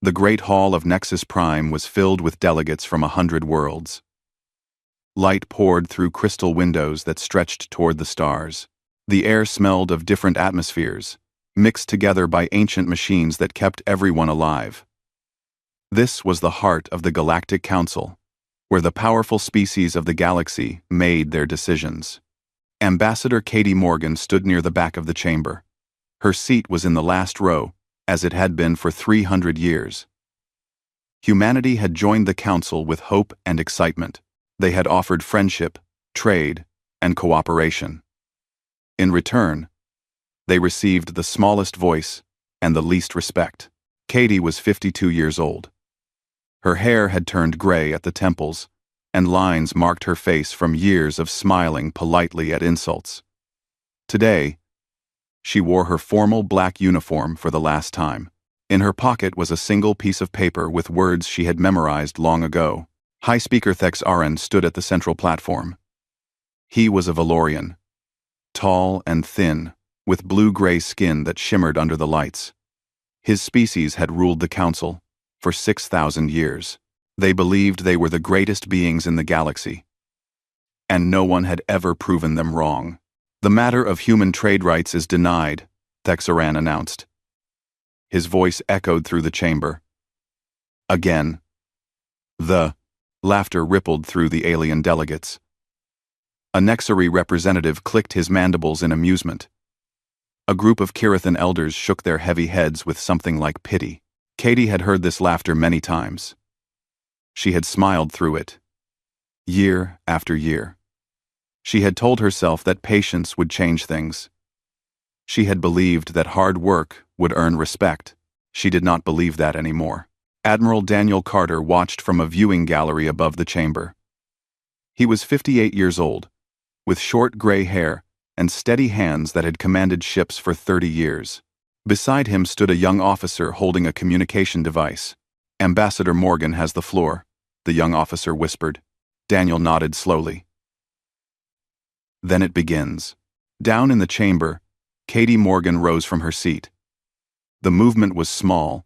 The great hall of Nexus Prime was filled with delegates from 100 worlds. Light poured through crystal windows that stretched toward the stars. The air smelled of different atmospheres, mixed together by ancient machines that kept everyone alive. This was the heart of the Galactic Council, where the powerful species of the galaxy made their decisions. Ambassador Katie Morgan stood near the back of the chamber. Her seat was in the last row, as it had been for 300 years. Humanity had joined the Council with hope and excitement. They had offered friendship, trade, and cooperation. In return, they received the smallest voice and the least respect. Katie was 52 years old. Her hair had turned gray at the temples, and lines marked her face from years of smiling politely at insults. Today, she wore her formal black uniform for the last time. In her pocket was a single piece of paper with words she had memorized long ago. High Speaker Thex Aren stood at the central platform. He was a Valorian, tall and thin, with blue-gray skin that shimmered under the lights. His species had ruled the Council for 6,000 years. They believed they were the greatest beings in the galaxy, and no one had ever proven them wrong. "The matter of human trade rights is denied," Thex Aren announced. His voice echoed through the chamber. Again. The laughter rippled through the alien delegates. A Nexari representative clicked his mandibles in amusement. A group of Kirithan elders shook their heavy heads with something like pity. Katie had heard this laughter many times. She had smiled through it, year after year. She had told herself that patience would change things. She had believed that hard work would earn respect. She did not believe that anymore. Admiral Daniel Carter watched from a viewing gallery above the chamber. He was 58 years old, with short gray hair and steady hands that had commanded ships for 30 years. Beside him stood a young officer holding a communication device. "Ambassador Morgan has the floor," the young officer whispered. Daniel nodded slowly. "Then it begins." Down in the chamber, Katie Morgan rose from her seat. The movement was small,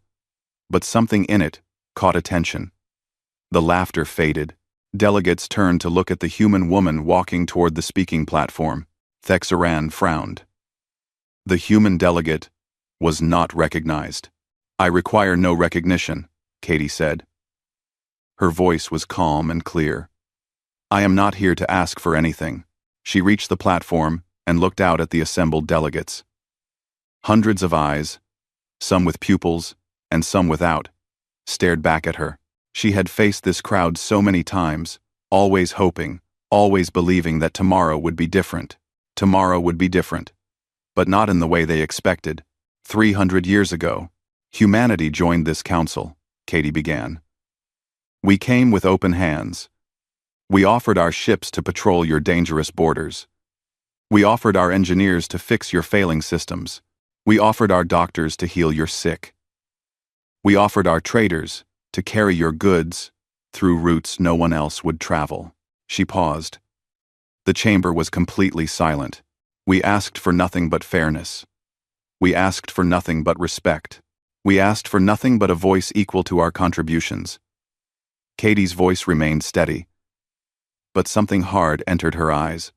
but something in it caught attention. The laughter faded. Delegates turned to look at the human woman walking toward the speaking platform. Thex Aren frowned. The human delegate was not recognized. "I require no recognition," Katie said. Her voice was calm and clear. "I am not here to ask for anything." She reached the platform and looked out at the assembled delegates. Hundreds of eyes, some with pupils and some without, stared back at her. She had faced this crowd so many times, always hoping, always believing that tomorrow would be different. Tomorrow would be different, but not in the way they expected. 300 years ago, humanity joined this council, Katie began. "We came with open hands. We offered our ships to patrol your dangerous borders. We offered our engineers to fix your failing systems. We offered our doctors to heal your sick. We offered our traders to carry your goods through routes no one else would travel." She paused. The chamber was completely silent. "We asked for nothing but fairness. We asked for nothing but respect. We asked for nothing but a voice equal to our contributions." Katie's voice remained steady, but something hard entered her eyes.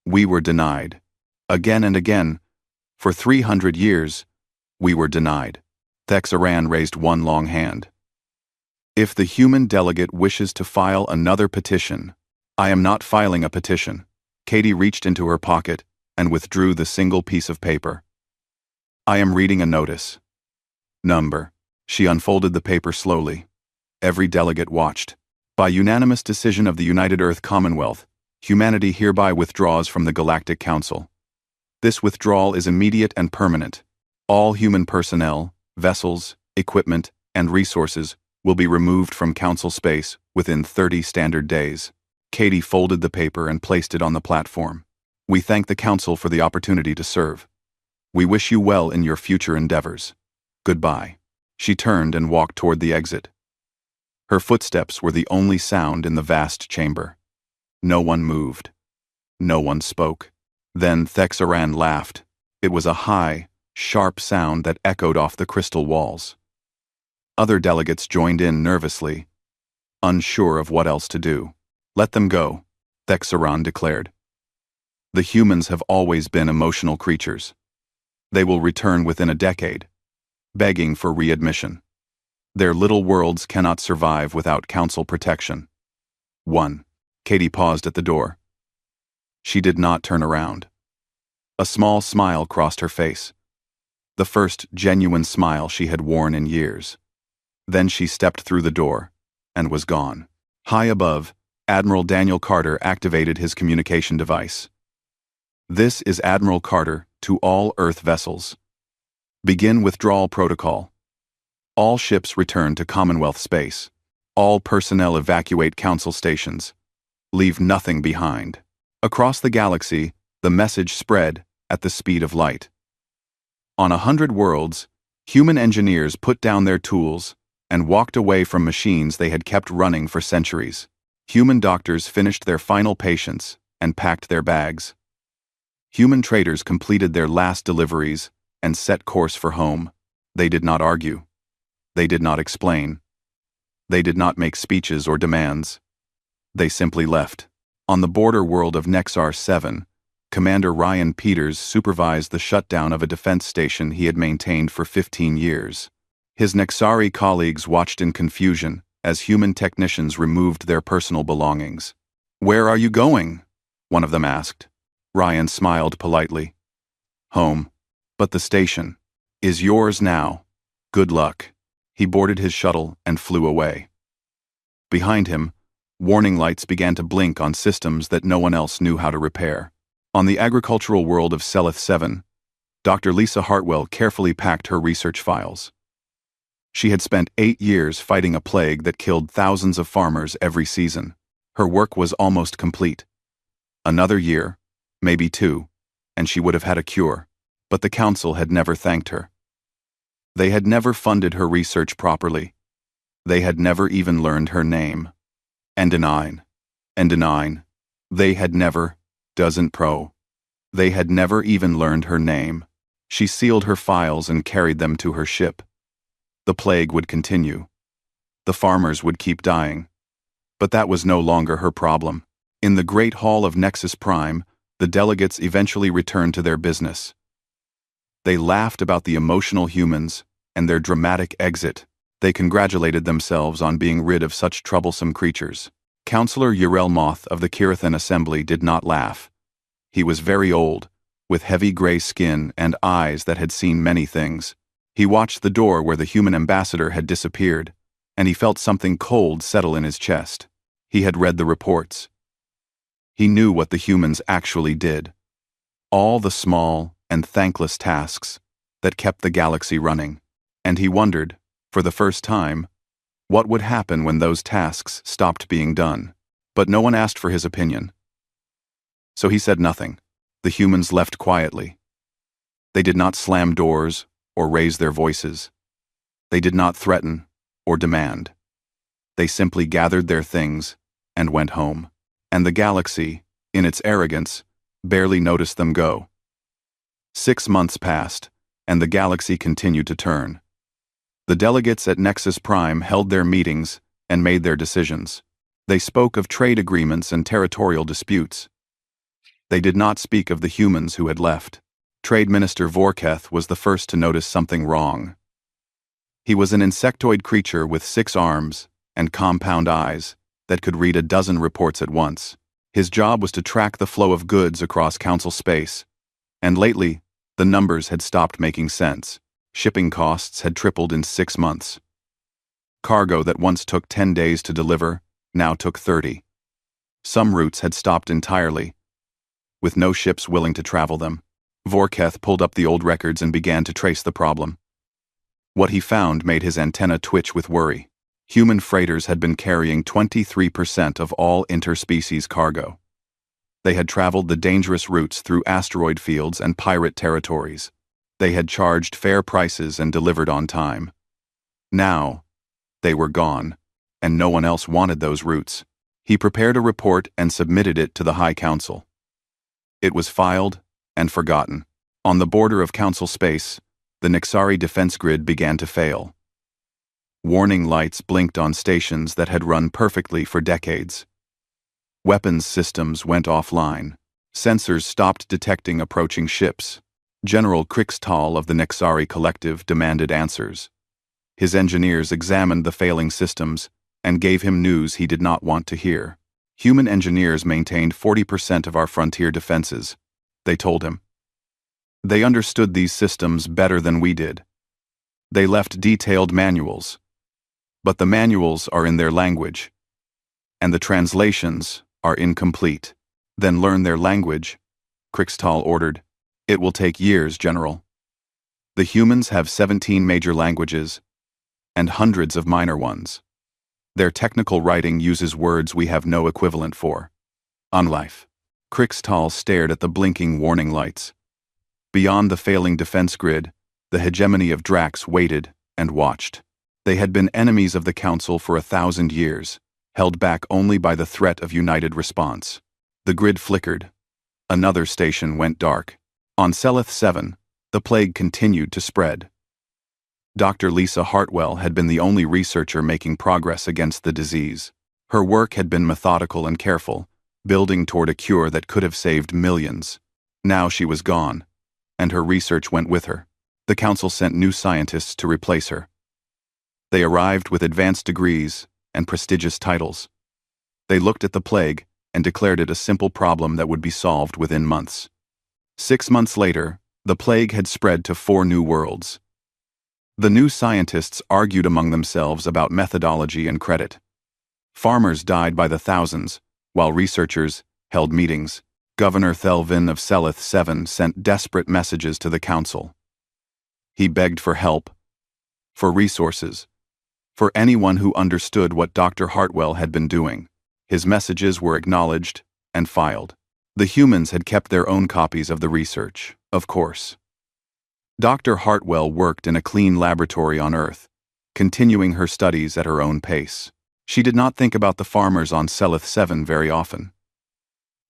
"We were denied. Again and again. For 300 years, we were denied." Thex Aren raised one long hand. "If the human delegate wishes to file another petition—" "I am not filing a petition." Katie reached into her pocket and withdrew the single piece of paper. "I am reading a notice. Number." She unfolded the paper slowly. Every delegate watched. "By unanimous decision of the United Earth Commonwealth, humanity hereby withdraws from the Galactic Council. This withdrawal is immediate and permanent. All human personnel, vessels, equipment, and resources will be removed from Council space within 30 standard days." Katie folded the paper and placed it on the platform. "We thank the Council for the opportunity to serve. We wish you well in your future endeavors. Goodbye." She turned and walked toward the exit. Her footsteps were the only sound in the vast chamber. No one moved. No one spoke. Then Thex Aren laughed. It was a high, sharp sound that echoed off the crystal walls. Other delegates joined in nervously, unsure of what else to do. "Let them go," Thexaron declared. "The humans have always been emotional creatures. They will return within a decade, begging for readmission. Their little worlds cannot survive without council protection." 1. Katie paused at the door. She did not turn around. A small smile crossed her face, the first genuine smile she had worn in years. Then she stepped through the door and was gone. High above, Admiral Daniel Carter activated his communication device. "This is Admiral Carter to all Earth vessels. Begin withdrawal protocol. All ships return to Commonwealth space. All personnel evacuate council stations. Leave nothing behind." Across the galaxy, the message spread at the speed of light. On 100 worlds, human engineers put down their tools and walked away from machines they had kept running for centuries. Human doctors finished their final patients and packed their bags. Human traders completed their last deliveries and set course for home. They did not argue. They did not explain. They did not make speeches or demands. They simply left. On the border world of Nexar 7, Commander Ryan Peters supervised the shutdown of a defense station he had maintained for 15 years. His Nexari colleagues watched in confusion as human technicians removed their personal belongings. "Where are you going?" one of them asked. Ryan smiled politely. "Home. But the station is yours now. Good luck." He boarded his shuttle and flew away. Behind him, warning lights began to blink on systems that no one else knew how to repair. On the agricultural world of Selith 7, Dr. Lisa Hartwell carefully packed her research files. She had spent 8 years fighting a plague that killed thousands of farmers every season. Her work was almost complete. Another year, maybe 2, and she would have had a cure, but the council had never thanked her. They had never funded her research properly. They had never even learned her name. Endenine. They had never, doesn't pro. They had never even learned her name. She sealed her files and carried them to her ship. The plague would continue. The farmers would keep dying. But that was no longer her problem. In the Great Hall of Nexus Prime, the delegates eventually returned to their business. They laughed about the emotional humans and their dramatic exit. They congratulated themselves on being rid of such troublesome creatures. Counselor Yrel Moth of the Kirithan Assembly did not laugh. He was very old, with heavy gray skin and eyes that had seen many things. He watched the door where the human ambassador had disappeared, and he felt something cold settle in his chest. He had read the reports. He knew what the humans actually did. All the small and thankless tasks that kept the galaxy running. And he wondered, for the first time, what would happen when those tasks stopped being done. But no one asked for his opinion. So he said nothing. The humans left quietly. They did not slam doors or raise their voices. They did not threaten or demand. They simply gathered their things and went home. And the galaxy, in its arrogance, barely noticed them go. 6 months passed, and the galaxy continued to turn. The delegates at Nexus Prime held their meetings and made their decisions. They spoke of trade agreements and territorial disputes. They did not speak of the humans who had left. Trade Minister Vorketh was the first to notice something wrong. He was an insectoid creature with 6 arms and compound eyes that could read a dozen reports at once. His job was to track the flow of goods across council space, and lately, the numbers had stopped making sense. Shipping costs had tripled in 6 months. Cargo that once took 10 days to deliver now took 30. Some routes had stopped entirely, with no ships willing to travel them. Vorketh pulled up the old records and began to trace the problem. What he found made his antenna twitch with worry. Human freighters had been carrying 23% of all interspecies cargo. They had traveled the dangerous routes through asteroid fields and pirate territories. They had charged fair prices and delivered on time. Now, they were gone, and no one else wanted those routes. He prepared a report and submitted it to the High Council. It was filed and forgotten. On the border of council space, the Nexari defense grid began to fail. Warning lights blinked on stations that had run perfectly for decades. Weapons systems went offline. Sensors stopped detecting approaching ships. General Krixtal of the Nexari Collective demanded answers. His engineers examined the failing systems and gave him news he did not want to hear. Human engineers maintained 40% of our frontier defenses, they told him. They understood these systems better than we did. They left detailed manuals. But the manuals are in their language, and the translations are incomplete. Then learn their language, Krixtal ordered. It will take years, General. The humans have 17 major languages, and hundreds of minor ones. Their technical writing uses words we have no equivalent for. Unlife. Krixtal stared at the blinking warning lights. Beyond the failing defense grid, the hegemony of Drax waited and watched. They had been enemies of the Council for 1,000 years, held back only by the threat of united response. The grid flickered. Another station went dark. On Selith 7, the plague continued to spread. Dr. Lisa Hartwell had been the only researcher making progress against the disease. Her work had been methodical and careful, building toward a cure that could have saved millions. Now she was gone, and her research went with her. The Council sent new scientists to replace her. They arrived with advanced degrees and prestigious titles. They looked at the plague and declared it a simple problem that would be solved within months. 6 months later, the plague had spread to 4 new worlds. The new scientists argued among themselves about methodology and credit. Farmers died by the thousands, while researchers held meetings. Governor Thelvin of Selith 7 sent desperate messages to the Council. He begged for help, for resources, for anyone who understood what Dr. Hartwell had been doing. His messages were acknowledged and filed. The humans had kept their own copies of the research, of course. Dr. Hartwell worked in a clean laboratory on Earth, continuing her studies at her own pace. She did not think about the farmers on Selith 7 very often.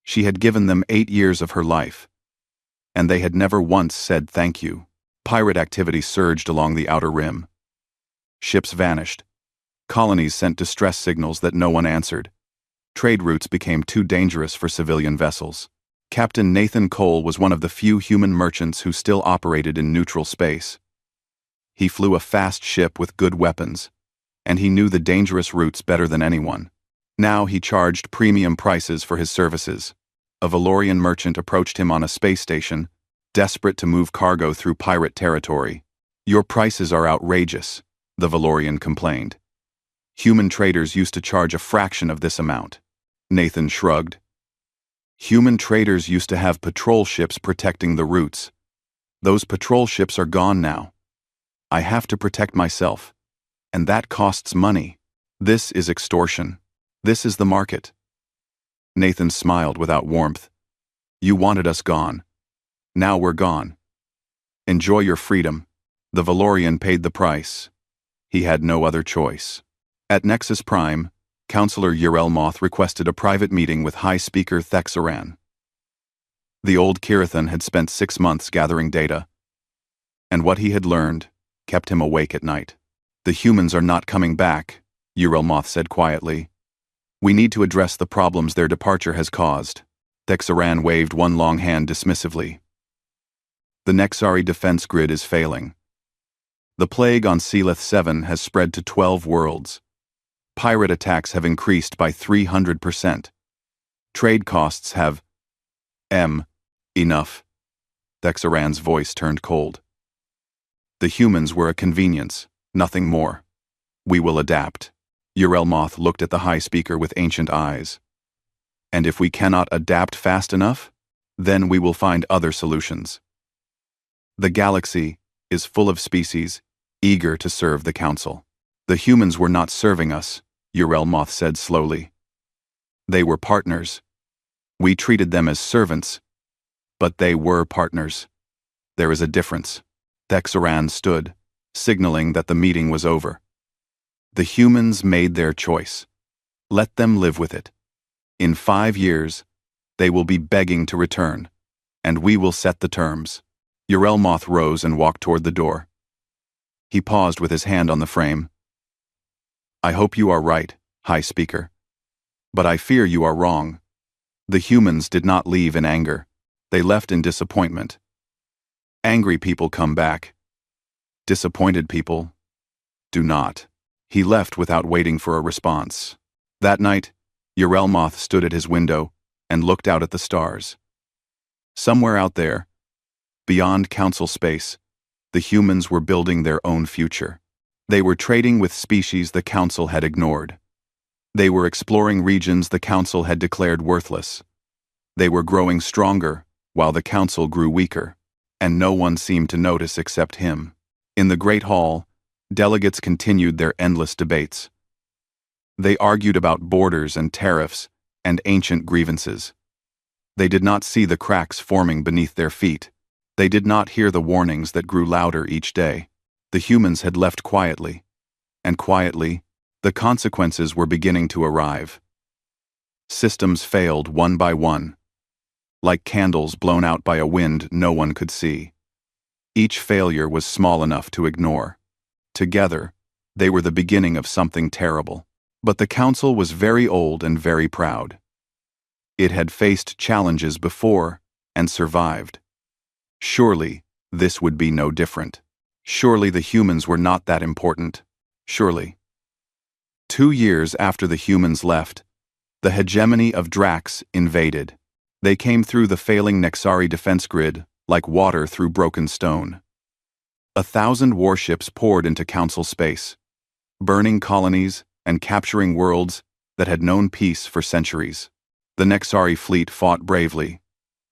She had given them 8 years of her life, and they had never once said thank you. Pirate activity surged along the outer rim. Ships vanished. Colonies sent distress signals that no one answered. Trade routes became too dangerous for civilian vessels. Captain Nathan Cole was one of the few human merchants who still operated in neutral space. He flew a fast ship with good weapons, and he knew the dangerous routes better than anyone. Now he charged premium prices for his services. A Valorian merchant approached him on a space station, desperate to move cargo through pirate territory. "Your prices are outrageous," the Valorian complained. "Human traders used to charge a fraction of this amount." Nathan shrugged. "Human traders used to have patrol ships protecting the routes. Those patrol ships are gone now. I have to protect myself, and that costs money. This is extortion. This is the market." Nathan smiled without warmth. "You wanted us gone. Now we're gone. Enjoy your freedom." The Valorian paid the price. He had no other choice. At Nexus Prime, Counselor Urelmoth requested a private meeting with High Speaker Thexaran. The old Kirithan had spent 6 months gathering data, and what he had learned kept him awake at night. "The humans are not coming back," Urelmoth said quietly. "We need to address the problems their departure has caused." Thexaran waved one long hand dismissively. "The Nexari defense grid is failing. The plague on Selith 7 has spread to 12 worlds. Pirate attacks have increased by 300%. Trade costs have enough." Thexaran's voice turned cold. "The humans were a convenience, nothing more. We will adapt." Urelmoth looked at the High Speaker with ancient eyes. "And if we cannot adapt fast enough, then we will find other solutions. The galaxy is full of species eager to serve the Council. The humans were not serving us," Urelmoth said slowly. "They were partners. We treated them as servants, but they were partners. There is a difference." Thexaran stood, signaling that the meeting was over. "The humans made their choice. Let them live with it. In 5 years, they will be begging to return, and we will set the terms." Urelmoth rose and walked toward the door. He paused with his hand on the frame. I hope you are right, High Speaker. But I fear you are wrong. The humans did not leave in anger. They left in disappointment. Angry people come back. Disappointed people do not. He left without waiting for a response. That night, Urelmoth stood at his window and looked out at the stars. Somewhere out there, beyond council space, the humans were building their own future. They were trading with species the council had ignored. They were exploring regions the council had declared worthless. They were growing stronger while the council grew weaker, and no one seemed to notice except him. In the Great Hall, delegates continued their endless debates. They argued about borders and tariffs and ancient grievances. They did not see the cracks forming beneath their feet. They did not hear the warnings that grew louder each day. The humans had left quietly, and quietly, the consequences were beginning to arrive. Systems failed one by one, like candles blown out by a wind no one could see. Each failure was small enough to ignore. Together, they were the beginning of something terrible. But the council was very old and very proud. It had faced challenges before and survived. Surely, this would be no different. Surely the humans were not that important. Surely. 2 years after the humans left, the hegemony of Drax invaded. They came through the failing Nexari defense grid like water through broken stone. 1,000 warships poured into council space, burning colonies and capturing worlds that had known peace for centuries. The Nexari fleet fought bravely,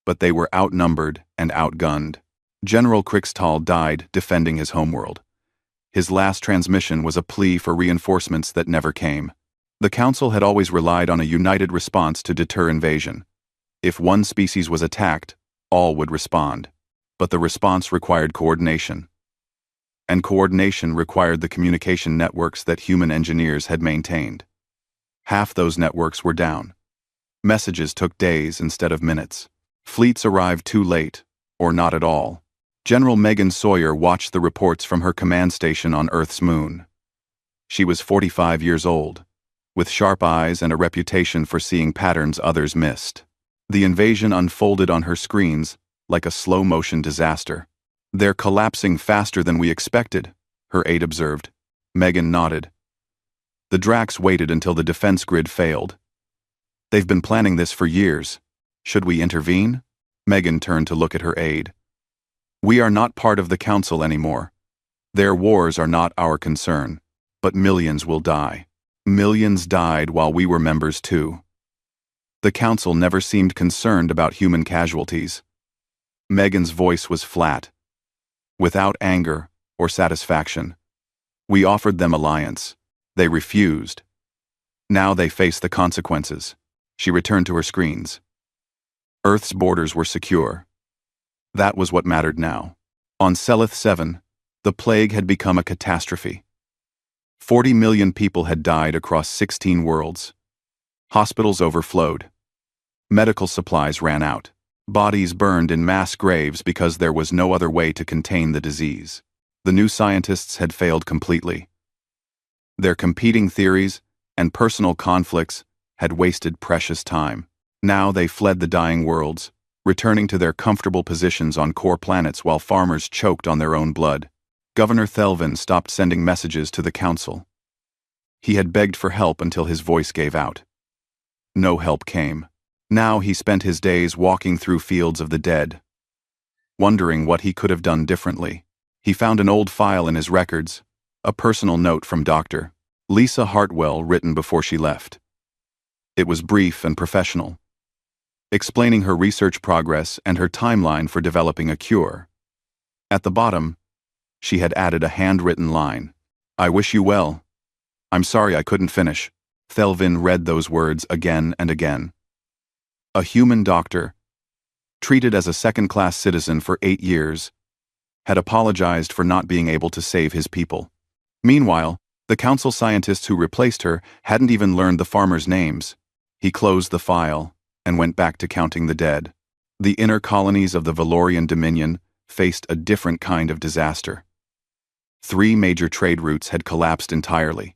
but they were outnumbered and outgunned. General Krixtal died defending his homeworld. His last transmission was a plea for reinforcements that never came. The council had always relied on a united response to deter invasion. If one species was attacked, all would respond. But the response required coordination. And coordination required the communication networks that human engineers had maintained. Half those networks were down. Messages took days instead of minutes. Fleets arrived too late, or not at all. General Megan Sawyer watched the reports from her command station on Earth's moon. She was 45 years old, with sharp eyes and a reputation for seeing patterns others missed. The invasion unfolded on her screens like a slow-motion disaster. "They're collapsing faster than we expected," her aide observed. Megan nodded. The Drax waited until the defense grid failed. "They've been planning this for years. Should we intervene?" Megan turned to look at her aide. "We are not part of the council anymore. Their wars are not our concern, but millions will die. Millions died while we were members too." The council never seemed concerned about human casualties. Megan's voice was flat, without anger or satisfaction. "We offered them alliance. They refused. Now they face the consequences." She returned to her screens. Earth's borders were secure. That was what mattered now. On Selith 7, the plague had become a catastrophe. 40 million people had died across 16 worlds. Hospitals overflowed. Medical supplies ran out. Bodies burned in mass graves because there was no other way to contain the disease. The new scientists had failed completely. Their competing theories and personal conflicts had wasted precious time. Now they fled the dying worlds, returning to their comfortable positions on core planets while farmers choked on their own blood. Governor Thelvin stopped sending messages to the council. He had begged for help until his voice gave out. No help came. Now he spent his days walking through fields of the dead, wondering what he could have done differently. He found an old file in his records, a personal note from Dr. Lisa Hartwell written before she left. It was brief and professional, explaining her research progress and her timeline for developing a cure. At the bottom, she had added a handwritten line. "I wish you well. I'm sorry I couldn't finish." Thelvin read those words again and again. A human doctor, treated as a second-class citizen for 8 years, had apologized for not being able to save his people. Meanwhile, the council scientists who replaced her hadn't even learned the farmers' names. He closed the file and went back to counting the dead. The inner colonies of the Valorian Dominion faced a different kind of disaster. 3 major trade routes had collapsed entirely.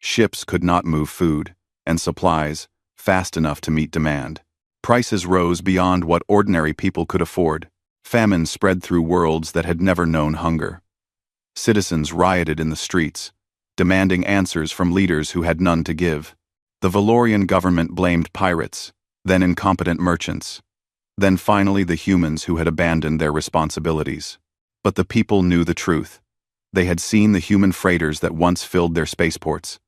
Ships could not move food and supplies fast enough to meet demand. Prices rose beyond what ordinary people could afford. Famine spread through worlds that had never known hunger. Citizens rioted in the streets, demanding answers from leaders who had none to give. The Valorian government blamed pirates, then incompetent merchants, then finally the humans who had abandoned their responsibilities. But the people knew the truth. They had seen the human freighters that once filled their spaceports.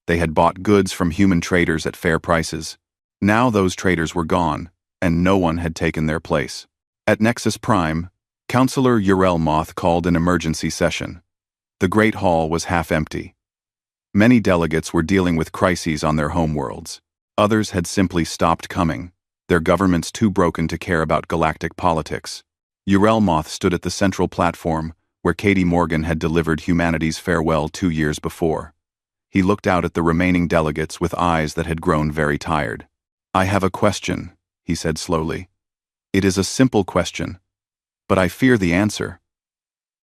They had bought goods from human traders at fair prices. Now those traders were gone, and no one had taken their place. At Nexus Prime, Counselor Urel called an emergency session. The Great Hall was half empty. Many delegates were dealing with crises on their homeworlds. Others had simply stopped coming, their governments too broken to care about galactic politics. Urel stood at the central platform, where Katie Morgan had delivered humanity's farewell 2 years before. He looked out at the remaining delegates with eyes that had grown very tired. "I have a question," he said slowly. "It is a simple question, but I fear the answer.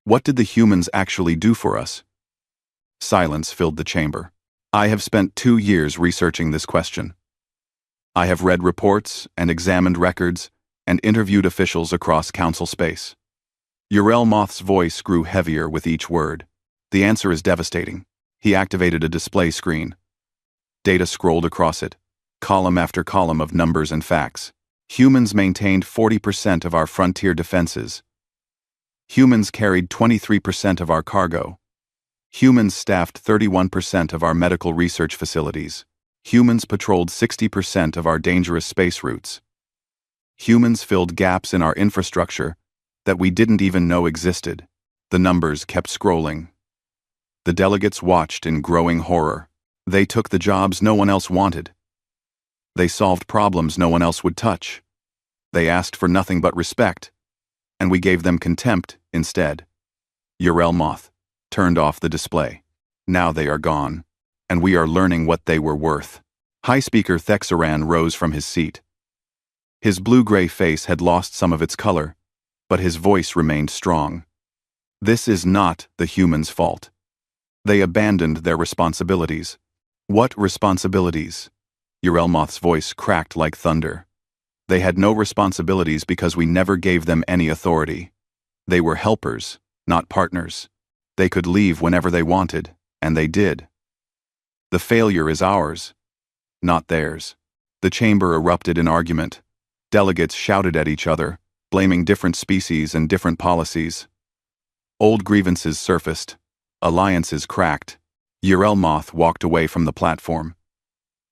What did the humans actually do for us?" Silence filled the chamber. "I have spent 2 years researching this question. I have read reports and examined records and interviewed officials across council space." Urel-Moth's voice grew heavier with each word. "The answer is devastating." He activated a display screen. Data scrolled across it, column after column of numbers and facts. Humans maintained 40% of our frontier defenses. Humans carried 23% of our cargo. Humans staffed 31% of our medical research facilities. Humans patrolled 60% of our dangerous space routes. Humans filled gaps in our infrastructure that we didn't even know existed. The numbers kept scrolling. The delegates watched in growing horror. They took the jobs no one else wanted. They solved problems no one else would touch. They asked for nothing but respect, and we gave them contempt instead. Urel turned off the display. Now they are gone, and we are learning what they were worth. High Speaker Thexaran rose from his seat. His blue-gray face had lost some of its color, but his voice remained strong. "This is not the humans' fault. They abandoned their responsibilities." "What responsibilities?" Urel-Moth's voice cracked like thunder. "They had no responsibilities because we never gave them any authority. They were helpers, not partners. They could leave whenever they wanted, and they did. The failure is ours, not theirs." The chamber erupted in argument. Delegates shouted at each other, blaming different species and different policies. Old grievances surfaced. Alliances cracked. Urel-Moth walked away from the platform.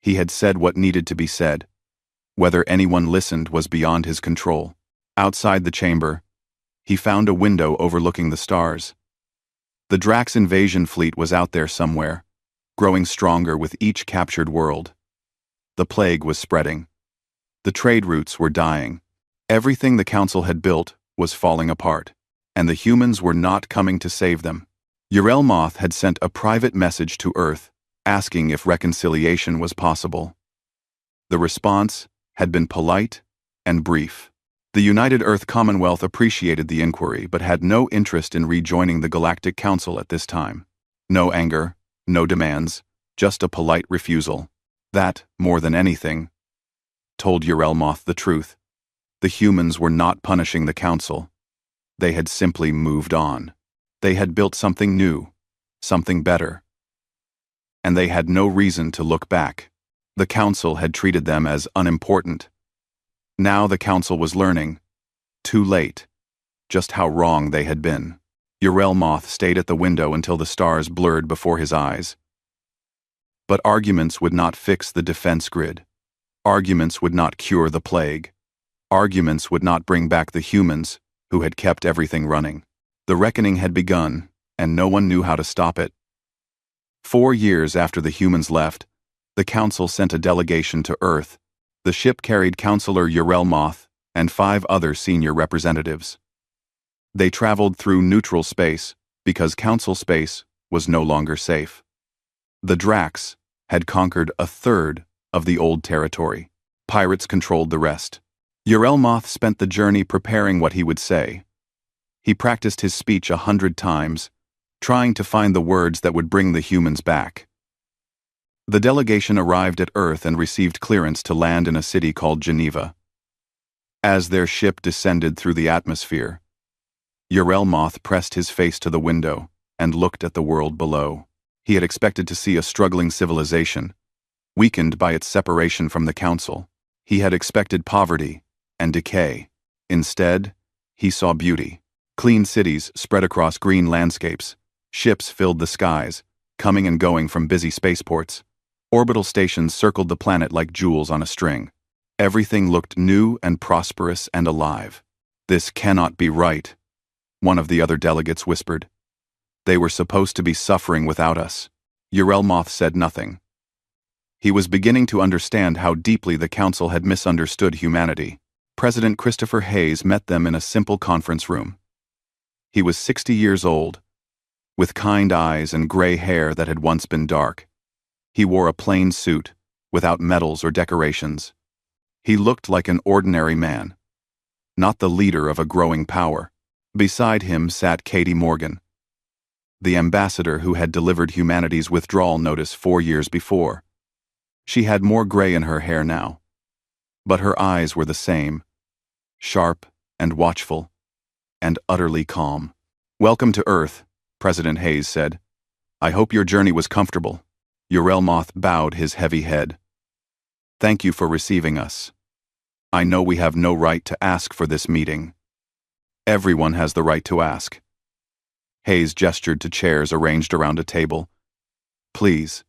He had said what needed to be said. Whether anyone listened was beyond his control. Outside the chamber, he found a window overlooking the stars. The Drax invasion fleet was out there somewhere, growing stronger with each captured world. The plague was spreading. The trade routes were dying. Everything the Council had built was falling apart, and the humans were not coming to save them. Urel-Moth had sent a private message to Earth, asking if reconciliation was possible. The response had been polite and brief. The United Earth Commonwealth appreciated the inquiry but had no interest in rejoining the Galactic Council at this time. No anger, no demands, just a polite refusal. That, more than anything, told Urel-Moth the truth. The humans were not punishing the Council. They had simply moved on. They had built something new, something better. And they had no reason to look back. The Council had treated them as unimportant. Now the Council was learning, too late, just how wrong they had been. Urel-Moth stayed at the window until the stars blurred before his eyes. But arguments would not fix the defense grid. Arguments would not cure the plague. Arguments would not bring back the humans who had kept everything running. The reckoning had begun, and no one knew how to stop it. 4 years after the humans left, the Council sent a delegation to Earth. The ship carried Counselor Urel-Moth and 5 other senior representatives. They traveled through neutral space because Council space was no longer safe. The Drax had conquered a third of the old territory. Pirates controlled the rest. Urel-Moth spent the journey preparing what he would say. He practiced his speech 100 times, trying to find the words that would bring the humans back. The delegation arrived at Earth and received clearance to land in a city called Geneva. As their ship descended through the atmosphere, Urelmoth pressed his face to the window and looked at the world below. He had expected to see a struggling civilization, weakened by its separation from the Council. He had expected poverty and decay. Instead, he saw beauty. Clean cities spread across green landscapes. Ships filled the skies, coming and going from busy spaceports. Orbital stations circled the planet like jewels on a string. Everything looked new and prosperous and alive. "This cannot be right," one of the other delegates whispered. "They were supposed to be suffering without us." Urelmoth said nothing. He was beginning to understand how deeply the Council had misunderstood humanity. President Christopher Hayes met them in a simple conference room. He was 60 years old, with kind eyes and gray hair that had once been dark. He wore a plain suit, without medals or decorations. He looked like an ordinary man, not the leader of a growing power. Beside him sat Katie Morgan, the ambassador who had delivered humanity's withdrawal notice 4 years before. She had more gray in her hair now, but her eyes were the same, sharp and watchful, and utterly calm. "Welcome to Earth," President Hayes said. "I hope your journey was comfortable." Urelmoth bowed his heavy head. "Thank you for receiving us. I know we have no right to ask for this meeting. Everyone has the right to ask." Hayes gestured to chairs arranged around a table. "Please,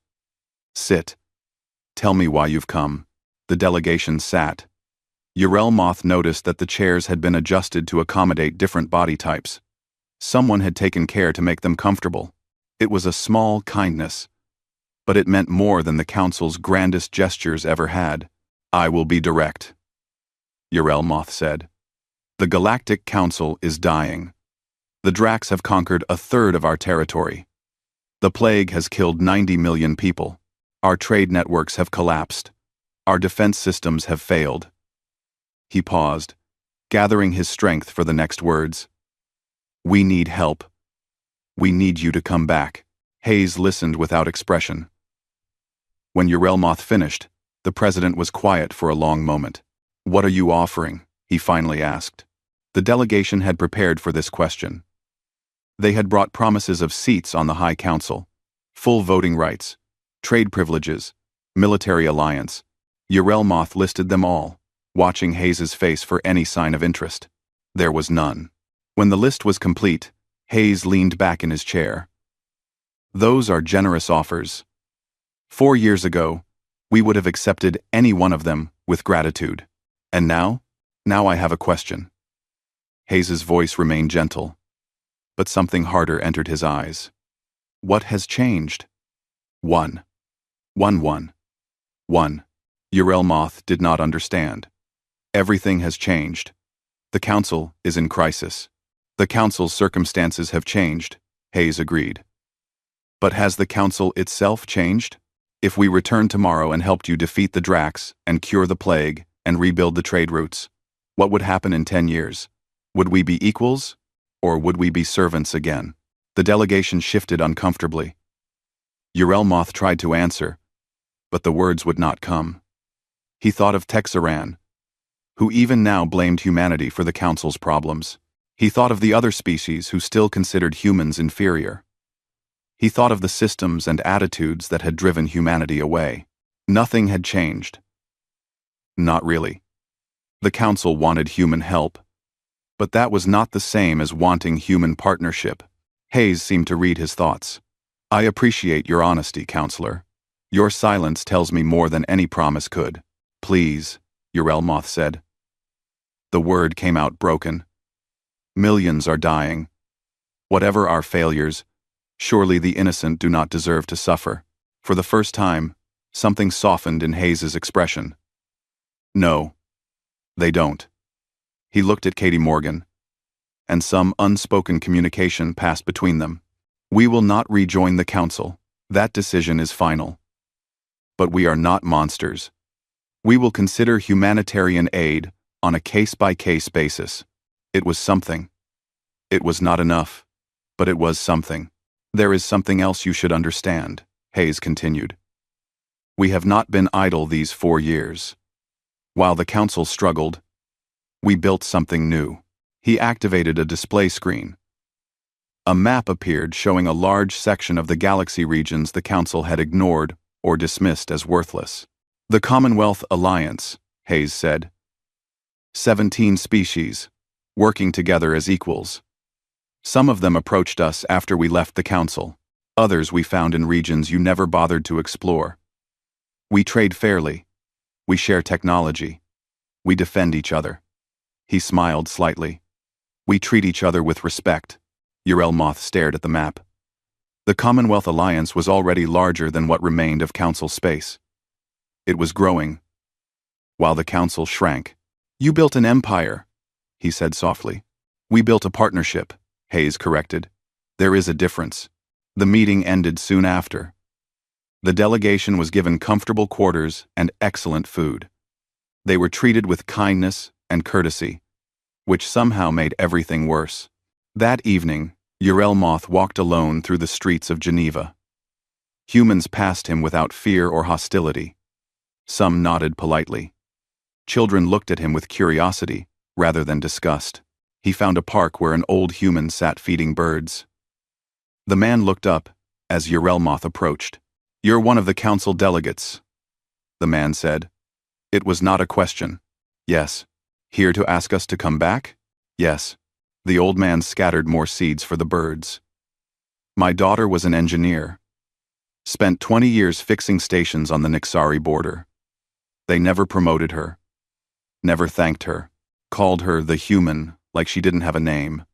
sit. Tell me why you've come." The delegation sat. Urelmoth noticed that the chairs had been adjusted to accommodate different body types. Someone had taken care to make them comfortable. It was a small kindness, but it meant more than the Council's grandest gestures ever had. "I will be direct," Urelmoth said. "The Galactic Council is dying. The Dracs have conquered a third of our territory. The plague has killed 90 million people. Our trade networks have collapsed. Our defense systems have failed." He paused, gathering his strength for the next words. "We need help. We need you to come back." Hayes listened without expression. When Urelmoth finished, the president was quiet for a long moment. "What are you offering?" he finally asked. The delegation had prepared for this question. They had brought promises of seats on the High Council, full voting rights, trade privileges, military alliance. Urelmoth listed them all, watching Hayes's face for any sign of interest. There was none. When the list was complete, Hayes leaned back in his chair. "Those are generous offers. 4 years ago, we would have accepted any one of them with gratitude. And now I have a question." Hayes's voice remained gentle, but something harder entered his eyes. "What has changed?" One. Urelmoth did not understand. "Everything has changed. The Council is in crisis." "The Council's circumstances have changed," Hayes agreed. "But has the Council itself changed? If we returned tomorrow and helped you defeat the Dracs and cure the plague and rebuild the trade routes, what would happen in 10 years? Would we be equals, or would we be servants again?" The delegation shifted uncomfortably. Urelmoth tried to answer, but the words would not come. He thought of Texaran, who even now blamed humanity for the Council's problems. He thought of the other species who still considered humans inferior. He thought of the systems and attitudes that had driven humanity away. Nothing had changed. Not really. The Council wanted human help, but that was not the same as wanting human partnership. Hayes seemed to read his thoughts. "I appreciate your honesty, Counselor. Your silence tells me more than any promise could." "Please," Urelmoth said. The word came out broken. "Millions are dying. Whatever our failures, surely the innocent do not deserve to suffer." For the first time, something softened in Hayes's expression. "No, they don't." He looked at Katie Morgan, and some unspoken communication passed between them. "We will not rejoin the Council. That decision is final. But we are not monsters. We will consider humanitarian aid on a case-by-case basis." It was something. It was not enough, but it was something. "There is something else you should understand," Hayes continued. We have not been idle these 4 years. While the council struggled, we built something new. He activated a display screen. A map appeared showing a large section of the galaxy regions the council had ignored or dismissed as worthless. The Commonwealth Alliance, Hayes said. 17 species, working together as equals. Some of them approached us after we left the council. Others we found in regions you never bothered to explore. We trade fairly. We share technology. We defend each other. He smiled slightly. We treat each other with respect. Urelmoth stared at the map. The Commonwealth Alliance was already larger than what remained of council space. It was growing, while the council shrank. You built an empire, he said softly. We built a partnership, Hayes corrected. There is a difference. The meeting ended soon after. The delegation was given comfortable quarters and excellent food. They were treated with kindness and courtesy, which somehow made everything worse. That evening, Urelmoth walked alone through the streets of Geneva. Humans passed him without fear or hostility. Some nodded politely. Children looked at him with curiosity, rather than disgust. He found a park where an old human sat feeding birds. The man looked up as Urelmoth approached. You're one of the council delegates, the man said. It was not a question. Yes. Here to ask us to come back? Yes. The old man scattered more seeds for the birds. My daughter was an engineer. Spent 20 years fixing stations on the Nixari border. They never promoted her. Never thanked her. Called her the human, like she didn't have a name.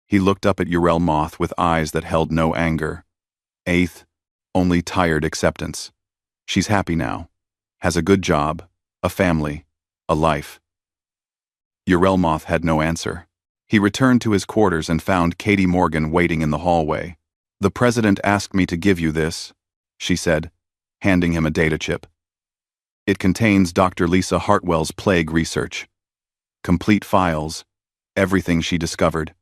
He looked up at Urelmoth with eyes that held no anger. Eighth, only tired acceptance. She's happy now. Has a good job, a family, a life. Urelmoth had no answer. He returned to his quarters and found Katie Morgan waiting in the hallway. The president asked me to give you this, she said, handing him a data chip. It contains Dr. Lisa Hartwell's plague research. Complete files, everything she discovered.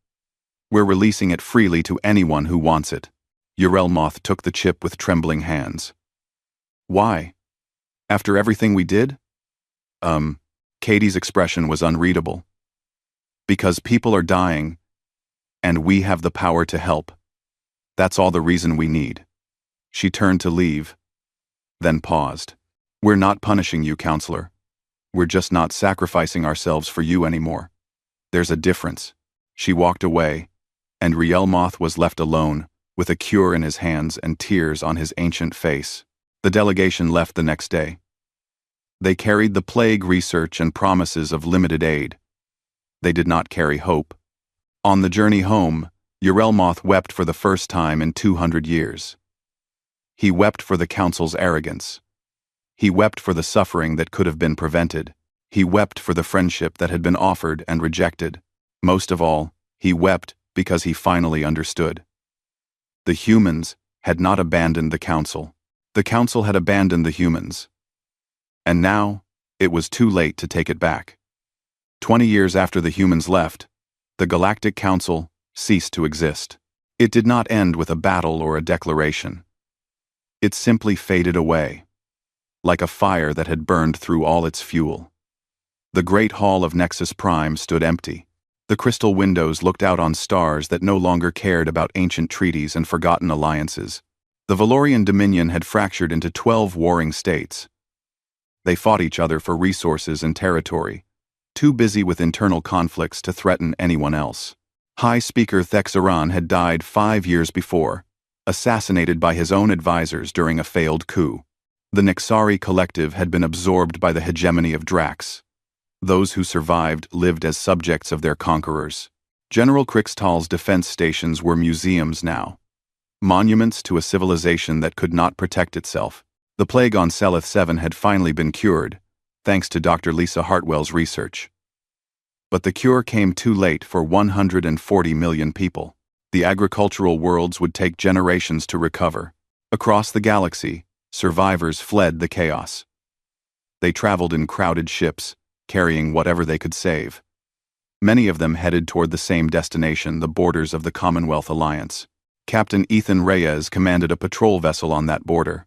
We're releasing it freely to anyone who wants it. Urelmoth took the chip with trembling hands. Why? After everything we did? Katie's expression was unreadable. Because people are dying, and we have the power to help. That's all the reason we need. She turned to leave, then paused. We're not punishing you, counselor. We're just not sacrificing ourselves for you anymore. There's a difference. She walked away, and Urelmoth was left alone, with a cure in his hands and tears on his ancient face. The delegation left the next day. They carried the plague research and promises of limited aid. They did not carry hope. On the journey home, Urelmoth wept for the first time in 200 years. He wept for the council's arrogance. He wept for the suffering that could have been prevented. He wept for the friendship that had been offered and rejected. Most of all, he wept because he finally understood. The humans had not abandoned the council. The council had abandoned the humans. And now, it was too late to take it back. 20 years after the humans left, the Galactic Council ceased to exist. It did not end with a battle or a declaration. It simply faded away, like a fire that had burned through all its fuel. The great hall of Nexus Prime stood empty. The crystal windows looked out on stars that no longer cared about ancient treaties and forgotten alliances. The Valorian Dominion had fractured into 12 warring states. They fought each other for resources and territory, too busy with internal conflicts to threaten anyone else. High Speaker Thexaran had died 5 years before, assassinated by his own advisors during a failed coup. The Nixari collective had been absorbed by the hegemony of Drax. Those who survived lived as subjects of their conquerors. General Krixtal's defense stations were museums now, monuments to a civilization that could not protect itself. The plague on Selith 7 had finally been cured, thanks to Dr. Lisa Hartwell's research. But the cure came too late for 140 million people. The agricultural worlds would take generations to recover. Across the galaxy, survivors fled the chaos. They traveled in crowded ships, carrying whatever they could save. Many of them headed toward the same destination, the borders of the Commonwealth Alliance. Captain Ethan Reyes commanded a patrol vessel on that border.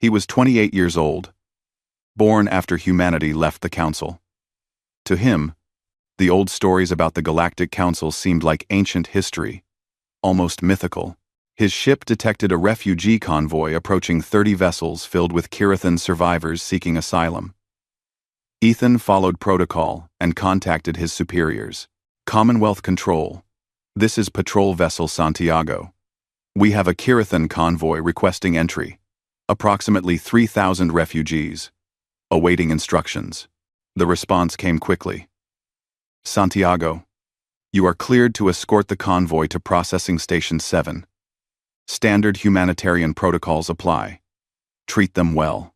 He was 28 years old, born after humanity left the Council. To him, the old stories about the Galactic Council seemed like ancient history, almost mythical. His ship detected a refugee convoy approaching 30 vessels filled with Kirithan survivors seeking asylum. Ethan followed protocol and contacted his superiors. Commonwealth Control. This is Patrol Vessel Santiago. We have a Kirithan convoy requesting entry. Approximately 3,000 refugees. Awaiting instructions. The response came quickly. Santiago, you are cleared to escort the convoy to Processing Station 7. Standard humanitarian protocols apply. Treat them well.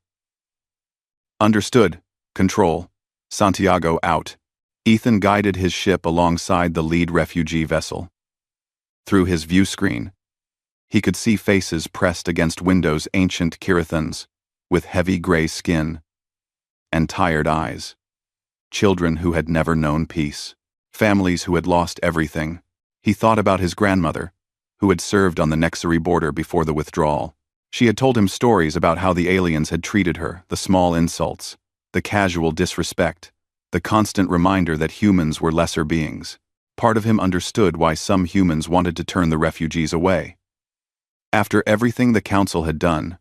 Understood. Control. Santiago out. Ethan guided his ship alongside the lead refugee vessel. Through his view screen, he could see faces pressed against windows, ancient Kirithans, with heavy gray skin and tired eyes. Children who had never known peace. Families who had lost everything. He thought about his grandmother, who had served on the Nexari border before the withdrawal. She had told him stories about how the aliens had treated her, the small insults, the casual disrespect, the constant reminder that humans were lesser beings. Part of him understood why some humans wanted to turn the refugees away. After everything the Council had done,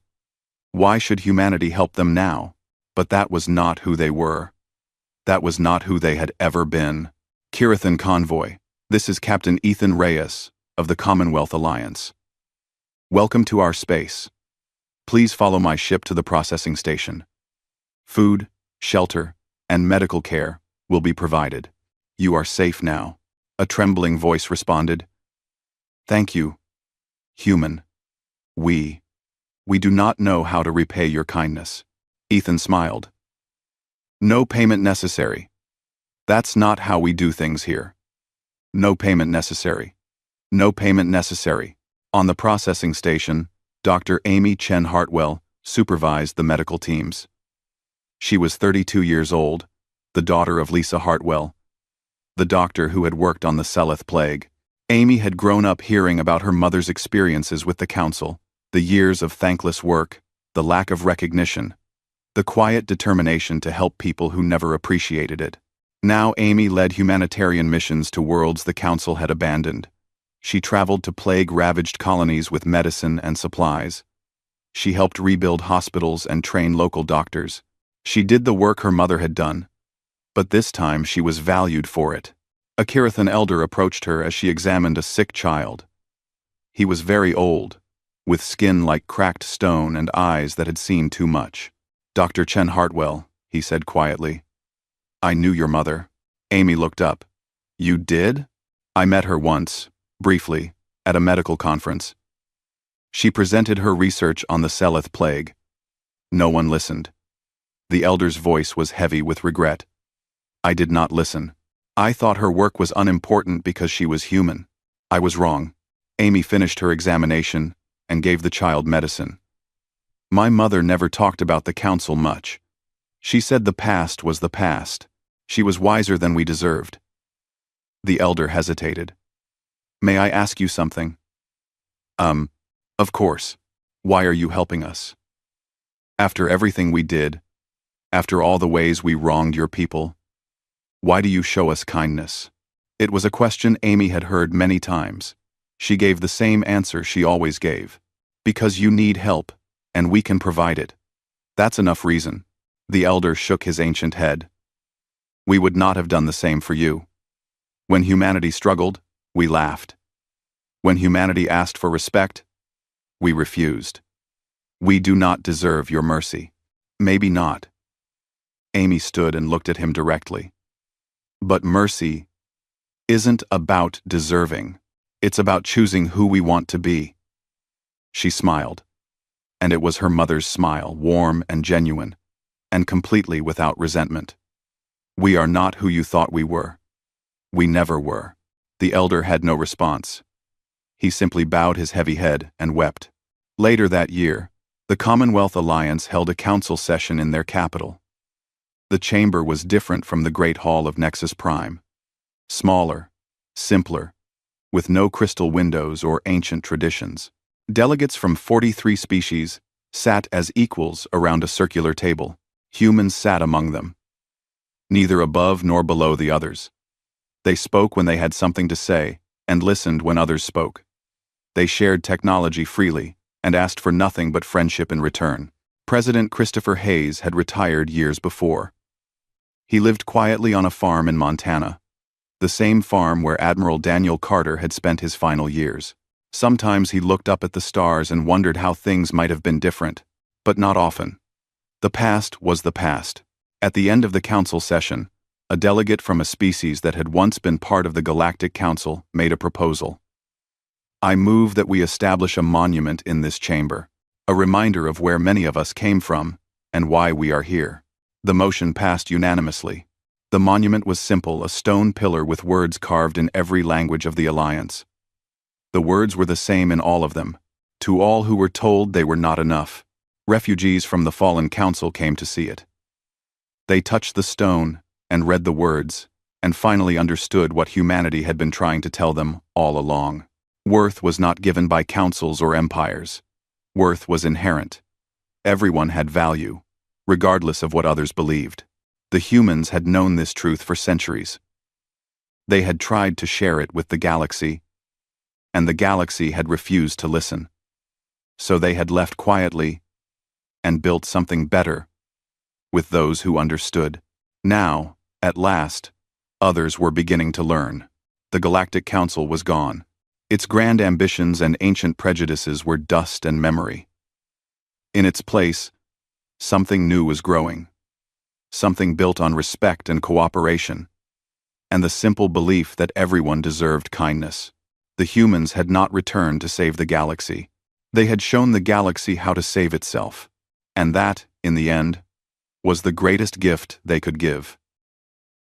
why should humanity help them now? But that was not who they were. That was not who they had ever been. Kirithan Convoy. This is Captain Ethan Reyes of the Commonwealth Alliance. Welcome to our space. Please follow my ship to the processing station. Food, shelter, and medical care will be provided. You are safe now. A trembling voice responded. Thank you, human. We do not know how to repay your kindness. Ethan smiled. No payment necessary. That's not how we do things here. No payment necessary. No payment necessary. On the processing station, Dr. Amy Chen Hartwell supervised the medical teams. She was 32 years old, the daughter of Lisa Hartwell, the doctor who had worked on the Seleth plague. Amy had grown up hearing about her mother's experiences with the Council, the years of thankless work, the lack of recognition, the quiet determination to help people who never appreciated it. Now Amy led humanitarian missions to worlds the Council had abandoned. She traveled to plague-ravaged colonies with medicine and supplies. She helped rebuild hospitals and train local doctors. She did the work her mother had done, but this time she was valued for it. A Kirithan elder approached her as she examined a sick child. He was very old, with skin like cracked stone and eyes that had seen too much. Dr. Chen Hartwell, he said quietly. I knew your mother. Amy looked up. You did? I met her once, briefly, at a medical conference. She presented her research on the Seleth plague. No one listened. The elder's voice was heavy with regret. I did not listen. I thought her work was unimportant because she was human. I was wrong. Amy finished her examination and gave the child medicine. My mother never talked about the Council much. She said the past was the past. She was wiser than we deserved. The elder hesitated. May I ask you something? Of course. Why are you helping us? After everything we did, after all the ways we wronged your people, why do you show us kindness? It was a question Amy had heard many times. She gave the same answer she always gave. Because you need help, and we can provide it. That's enough reason. The elder shook his ancient head. We would not have done the same for you. When humanity struggled, we laughed. When humanity asked for respect, we refused. We do not deserve your mercy. Maybe not. Amy stood and looked at him directly. But mercy isn't about deserving. It's about choosing who we want to be. She smiled, and it was her mother's smile, warm and genuine, and completely without resentment. We are not who you thought we were. We never were. The elder had no response. He simply bowed his heavy head and wept. Later that year, the Commonwealth Alliance held a council session in their capital. The chamber was different from the Great Hall of Nexus Prime. Smaller, simpler, with no crystal windows or ancient traditions. Delegates from 43 species sat as equals around a circular table. Humans sat among them, neither above nor below the others. They spoke when they had something to say, and listened when others spoke. They shared technology freely, and asked for nothing but friendship in return. President Christopher Hayes had retired years before. He lived quietly on a farm in Montana, the same farm where Admiral Daniel Carter had spent his final years. Sometimes he looked up at the stars and wondered how things might have been different, but not often. The past was the past. At the end of the council session, a delegate from a species that had once been part of the Galactic Council made a proposal. "I move that we establish a monument in this chamber, a reminder of where many of us came from and why we are here." The motion passed unanimously. The monument was simple, a stone pillar with words carved in every language of the Alliance. The words were the same in all of them. To all who were told they were not enough, refugees from the fallen council came to see it. They touched the stone and read the words, and finally understood what humanity had been trying to tell them all along. Worth was not given by councils or empires. Worth was inherent. Everyone had value, regardless of what others believed. The humans had known this truth for centuries. They had tried to share it with the galaxy, and the galaxy had refused to listen. So they had left quietly and built something better with those who understood. Now, at last, others were beginning to learn. The Galactic Council was gone. Its grand ambitions and ancient prejudices were dust and memory. In its place, something new was growing. Something built on respect and cooperation, and the simple belief that everyone deserved kindness. The humans had not returned to save the galaxy. They had shown the galaxy how to save itself, and that, in the end, was the greatest gift they could give.